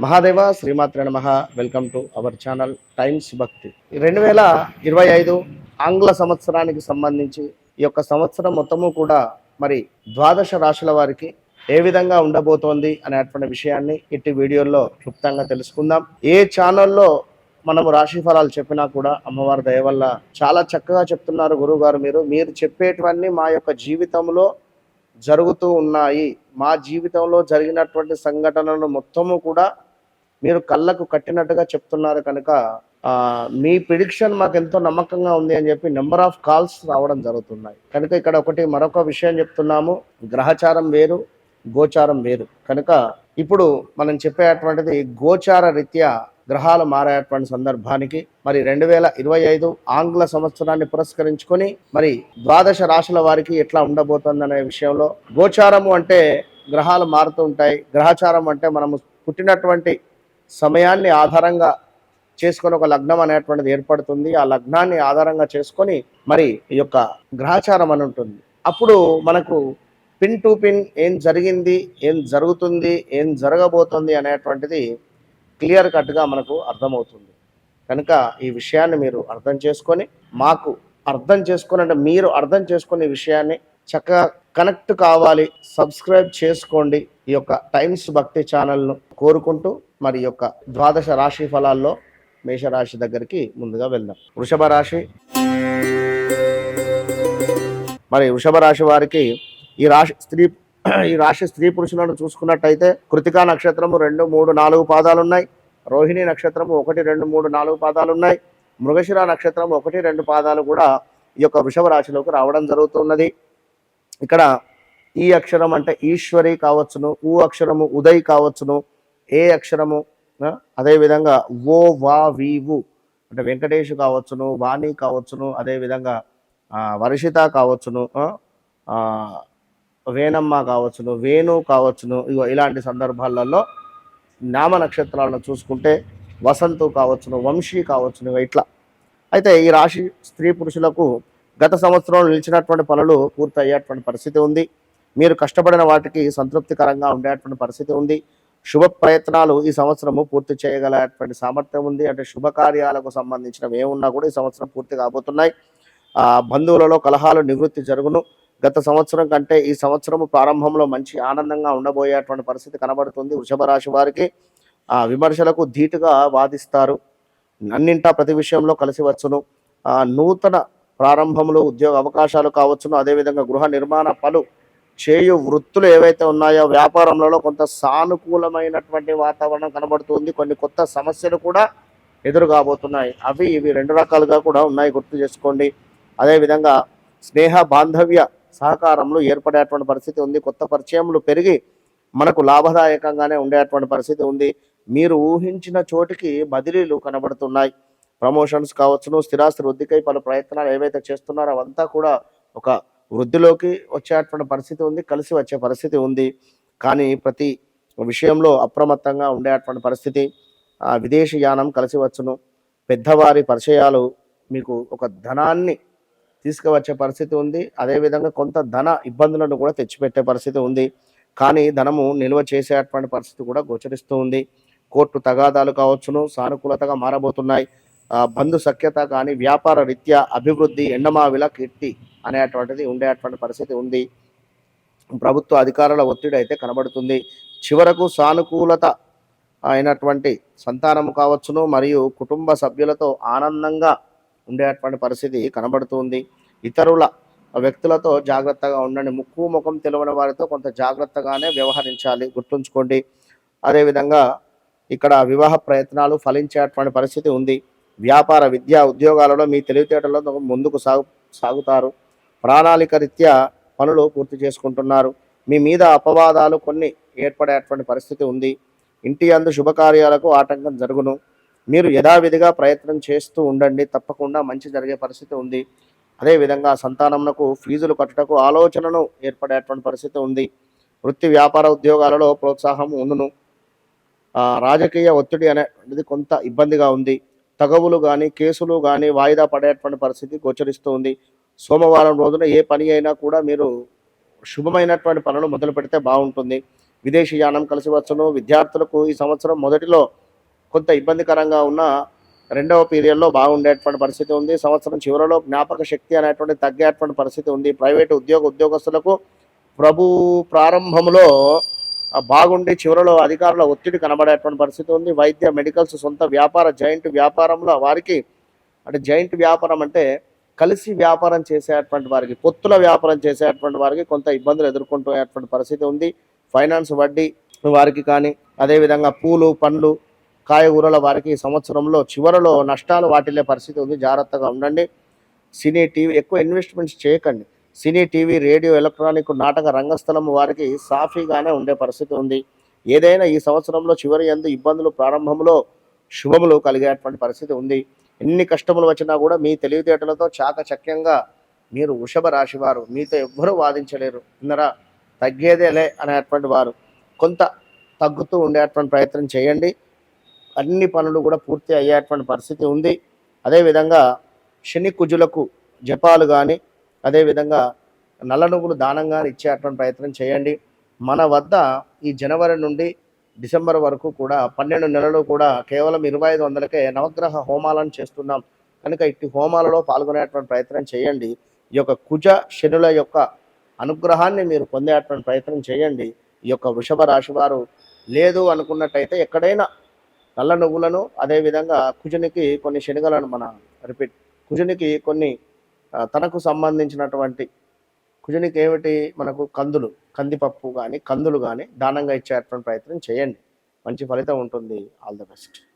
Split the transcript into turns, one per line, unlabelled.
మహాదేవ శ్రీమాత్రే నమః. Welcome to our channel times భక్తి. 2025 ఆంగ్ల సంవత్సరానికి సంబంధించి ఈ యొక్క సంవత్సరం మొత్తము కూడా మరి ద్వాదశ రాశుల వారికి ఏ విధంగా ఉండబోతోంది అనేటువంటి విషయాన్ని ఇట్టి వీడియోలో క్లుప్తంగా తెలుసుకుందాం. ఏ ఛానల్లో మనము రాశి ఫలాలు చెప్పినా కూడా అమ్మవారి దయ వల్ల చాలా చక్కగా చెప్తున్నారు గురువు గారు. మీరు చెప్పేటివన్నీ మా యొక్క జీవితంలో జరుగుతూ ఉన్నాయి. మా జీవితంలో జరిగినటువంటి సంఘటనలు మొత్తము కూడా మీరు కళ్ళకు కట్టినట్టుగా చెప్తున్నారు కనుక మీ ప్రిడిక్షన్ మాకు ఎంతో నమ్మకంగా ఉంది అని చెప్పి నెంబర్ ఆఫ్ కాల్స్ రావడం జరుగుతున్నాయి. కనుక ఇక్కడ మరొక విషయం చెప్తున్నాము. గ్రహచారం వేరు, గోచారం వేరు. కనుక ఇప్పుడు మనం చెప్పేటువంటిది గోచార రీత్యా గ్రహాలు మారేటువంటి సందర్భానికి మరి 2025 ఆంగ్ల సంవత్సరాన్ని పురస్కరించుకొని మరి ద్వాదశ రాశుల వారికి ఎట్లా ఉండబోతుందనే విషయంలో, గోచారము అంటే గ్రహాలు మారుతూ ఉంటాయి, గ్రహచారం అంటే మనము పుట్టినటువంటి సమయాన్ని ఆధారంగా చేసుకొని ఒక లగ్నం అనేటువంటిది ఏర్పడుతుంది. ఆ లగ్నాన్ని ఆధారంగా చేసుకొని మరి ఈ యొక్క గ్రహచారం అని ఉంటుంది. అప్పుడు మనకు పిన్ టు పిన్ ఏం జరిగింది, ఏం జరుగుతుంది, ఏం జరగబోతుంది అనేటువంటిది క్లియర్ కట్గా మనకు అర్థమవుతుంది. కనుక ఈ విషయాన్ని మీరు అర్థం చేసుకొని మాకు అర్థం చేసుకొని అంటే మీరు అర్థం చేసుకునే విషయాన్ని చక్కగా కనెక్ట్ కావాలి, సబ్స్క్రైబ్ చేసుకోండి ఈ యొక్క టైమ్స్ భక్తి ఛానల్ను కోరుకుంటూ మరి యొక్క ద్వాదశ రాశి ఫలాల్లో మేషరాశి దగ్గరికి ముందుగా వెళ్దాం. వృషభ రాశి. మరి వృషభ రాశి వారికి ఈ రాశి స్త్రీ పురుషులను చూసుకున్నట్టయితే కృతికా నక్షత్రము 2, 3, 4 పాదాలు ఉన్నాయి. రోహిణి నక్షత్రము 1, 2, 3, 4 పాదాలు ఉన్నాయి. మృగశిర నక్షత్రం 1, 2 పాదాలు కూడా ఈ యొక్క వృషభ రాశిలోకి రావడం జరుగుతున్నది. ఇక్కడ ఈ అక్షరం అంటే ఈశ్వరి కావచ్చును, ఊ అక్షరము ఉదయ్ కావచ్చును, ఏ అక్షరము అదేవిధంగా ఓ వా వీవు అంటే వెంకటేష్ కావచ్చును, వాణి కావచ్చును, అదేవిధంగా వర్షిత కావచ్చును, వేణమ్మ కావచ్చును, వేణు కావచ్చును. ఇలాంటి సందర్భాలలో నామ నక్షత్రాలను చూసుకుంటే వసంతు కావచ్చును, వంశీ కావచ్చును, ఇట్లా. అయితే ఈ రాశి స్త్రీ పురుషులకు గత సంవత్సరంలో నిలిచినటువంటి పనులు పూర్తి అయ్యేటువంటి పరిస్థితి ఉంది. మీరు కష్టపడిన వాటికి సంతృప్తికరంగా ఉండేటువంటి పరిస్థితి ఉంది. శుభ ప్రయత్నాలు ఈ సంవత్సరము పూర్తి చేయగలటువంటి సామర్థ్యం ఉంది. అంటే శుభకార్యాలకు సంబంధించినవి ఏమున్నా కూడా ఈ సంవత్సరం పూర్తి కాబోతున్నాయి. బంధువులలో కలహాలు నివృత్తి జరుగును. గత సంవత్సరం కంటే ఈ సంవత్సరం ప్రారంభంలో మంచి ఆనందంగా ఉండబోయేటువంటి పరిస్థితి కనబడుతుంది. వృషభ రాశి వారికి విమర్శలకు ధీటుగా వాదిస్తారు. అన్నింటా ప్రతి విషయంలో కలిసి వచ్చును. నూతన ప్రారంభములు, ఉద్యోగ అవకాశాలు కావచ్చును, అదేవిధంగా గృహ నిర్మాణ పలు చేయు వృత్తులు ఏవైతే ఉన్నాయో వ్యాపారంలో కొంత సానుకూలమైనటువంటి వాతావరణం కనబడుతుంది. కొన్ని కొత్త సమస్యలు కూడా ఎదురు కాబోతున్నాయి. అవి ఇవి 2 రకాలుగా కూడా ఉన్నాయి, గుర్తు చేసుకోండి. అదేవిధంగా స్నేహ బాంధవ్య సహకారంలో ఏర్పడేటువంటి పరిస్థితి ఉంది. కొత్త పరిచయములు పెరిగి మనకు లాభదాయకంగానే ఉండేటువంటి పరిస్థితి ఉంది. మీరు ఊహించిన చోటికి బదిలీలు కనబడుతున్నాయి. ప్రమోషన్స్ కావచ్చును, స్థిరాస్తి వృద్ధికై పలు ప్రయత్నాలు ఏవైతే చేస్తున్నారో అవంతా కూడా ఒక వృద్ధిలోకి వచ్చేటువంటి పరిస్థితి ఉంది, కలిసి వచ్చే పరిస్థితి ఉంది. కానీ ప్రతి విషయంలో అప్రమత్తంగా ఉండేటువంటి పరిస్థితి. విదేశీ యానం కలిసి వచ్చును. పెద్దవారి పరిచయాలు మీకు ఒక ధనాన్ని తీసుకువచ్చే పరిస్థితి ఉంది. అదేవిధంగా కొంత ధన ఇబ్బందులను కూడా తెచ్చిపెట్టే పరిస్థితి ఉంది. కానీ ధనము నిల్వ చేసేటువంటి పరిస్థితి కూడా గోచరిస్తూ ఉంది. కోర్టు తగాదాలు కావచ్చును సానుకూలతగా మారబోతున్నాయి. బంధు సఖ్యత కానీ వ్యాపార రీత్యా అభివృద్ధి, ఎండమావిల కీర్తి అనేటువంటిది ఉండేటువంటి పరిస్థితి ఉంది. ప్రభుత్వ అధికారుల ఒత్తిడి అయితే కనబడుతుంది. చివరకు సానుకూలత అయినటువంటి సంతానము కావచ్చును మరియు కుటుంబ సభ్యులతో ఆనందంగా ఉండేటువంటి పరిస్థితి కనబడుతుంది. ఇతరుల వ్యక్తులతో జాగ్రత్తగా ఉండండి. ముక్కు ముఖం తెలియని వారితో కొంత జాగ్రత్తగానే వ్యవహరించాలి, గుర్తుంచుకోండి. అదేవిధంగా ఇక్కడ వివాహ ప్రయత్నాలు ఫలించేటువంటి పరిస్థితి ఉంది. వ్యాపార, విద్యా, ఉద్యోగాలలో మీ తెలివితేటలతో ముందుకు సాగుతారు. ప్రణాళిక రీత్యా పనులు పూర్తి చేసుకుంటున్నారు. మీ మీద అపవాదాలు కొన్ని ఏర్పడేటువంటి పరిస్థితి ఉంది. ఇంటి అందు శుభకార్యాలకు ఆటంకం జరుగును. మీరు యథావిధిగా ప్రయత్నం చేస్తూ ఉండండి, తప్పకుండా మంచి జరిగే పరిస్థితి ఉంది. అదేవిధంగా సంతానమునకు ఫీజులు కట్టుటకు ఆలోచనను ఏర్పడేటువంటి పరిస్థితి ఉంది. వృత్తి, వ్యాపార, ఉద్యోగాలలో ప్రోత్సాహం ఉండును. రాజకీయ ఒత్తిడి అనేది కొంత ఇబ్బందిగా ఉంది. తగవులు కానీ కేసులు కానీ వాయిదా పడేటువంటి పరిస్థితి గోచరిస్తూ ఉంది. సోమవారం రోజున ఏ పని అయినా కూడా మీరు శుభమైనటువంటి పనులు మొదలు పెడితే బాగుంటుంది. విదేశీ యానం కలిసి వచ్చును. విద్యార్థులకు ఈ సంవత్సరం మొదటిలో కొంత ఇబ్బందికరంగా ఉన్న రెండవ పీరియడ్లో బాగుండేటువంటి పరిస్థితి ఉంది. సంవత్సరం చివరిలో జ్ఞాపక శక్తి అనేటువంటి తగ్గేటువంటి పరిస్థితి ఉంది. ప్రైవేటు ఉద్యోగస్తులకు ప్రభు ప్రారంభంలో బాగుండి చివరిలో అధికారుల ఒత్తిడి కనబడేటువంటి పరిస్థితి ఉంది. వైద్య మెడికల్స్ సొంత వ్యాపార జాయింట్ వ్యాపారంలో వారికి, అంటే జాయింట్ వ్యాపారం అంటే కలిసి వ్యాపారం చేసేటువంటి వారికి, పొత్తుల వ్యాపారం చేసేటువంటి వారికి కొంత ఇబ్బందులు ఎదుర్కొంటున్నటువంటి పరిస్థితి ఉంది. ఫైనాన్స్ వడ్డీ వారికి కానీ, అదేవిధంగా పూలు పండ్లు కాయగూరల వారికి ఈ సంవత్సరంలో చివరిలో నష్టాలు వాటిల్లే పరిస్థితి ఉంది. జాగ్రత్తగా ఉండండి. సినీ టీవీ ఎక్కువ ఇన్వెస్ట్మెంట్స్ చేయకండి. సినీ టీవీ రేడియో ఎలక్ట్రానిక్ నాటక రంగస్థలం వారికి సాఫీగానే ఉండే పరిస్థితి ఉంది. ఏదైనా ఈ సంవత్సరంలో చివరి యందు ఇబ్బందులు ప్రారంభంలో శుభములు కలిగేటువంటి పరిస్థితి ఉంది. ఎన్ని కష్టములు వచ్చినా కూడా మీ తెలివితేటలతో చాకచక్యంగా మీరు వృషభ రాశి వారు, మీతో ఎవ్వరూ వాదించలేరు. ఇందరా తగ్గేదేలే అనేటువంటి వారు కొంత తగ్గుతూ ఉండేటువంటి ప్రయత్నం చేయండి. అన్ని పనులు కూడా పూర్తి అయ్యేటువంటి పరిస్థితి ఉంది. అదేవిధంగా శని కుజులకు జపాలు కానీ, అదేవిధంగా నల్ల నువ్వులు దానంగా ఇచ్చేటువంటి ప్రయత్నం చేయండి. మన వద్ద ఈ జనవరి నుండి డిసెంబర్ వరకు కూడా 12 నెలలు కూడా కేవలం 2500కే నవగ్రహ హోమాలను చేస్తున్నాం కనుక ఇట్టి హోమాలలో పాల్గొనేటువంటి ప్రయత్నం చేయండి. ఈ యొక్క కుజ శనుల యొక్క అనుగ్రహాన్ని మీరు పొందేటువంటి ప్రయత్నం చేయండి. ఈ యొక్క వృషభ రాశి వారు లేదు అనుకున్నట్టయితే ఎక్కడైనా నల్ల నువ్వులను, అదేవిధంగా కుజునికి కొన్ని శనగలను కుజునికి కొన్ని తనకు సంబంధించినటువంటి కుజునికి ఏమిటి మనకు కందిపప్పు కానీ కందులు కానీ దానంగా ఇచ్చేటువంటి ప్రయత్నం చేయండి. మంచి ఫలితం ఉంటుంది. All the best.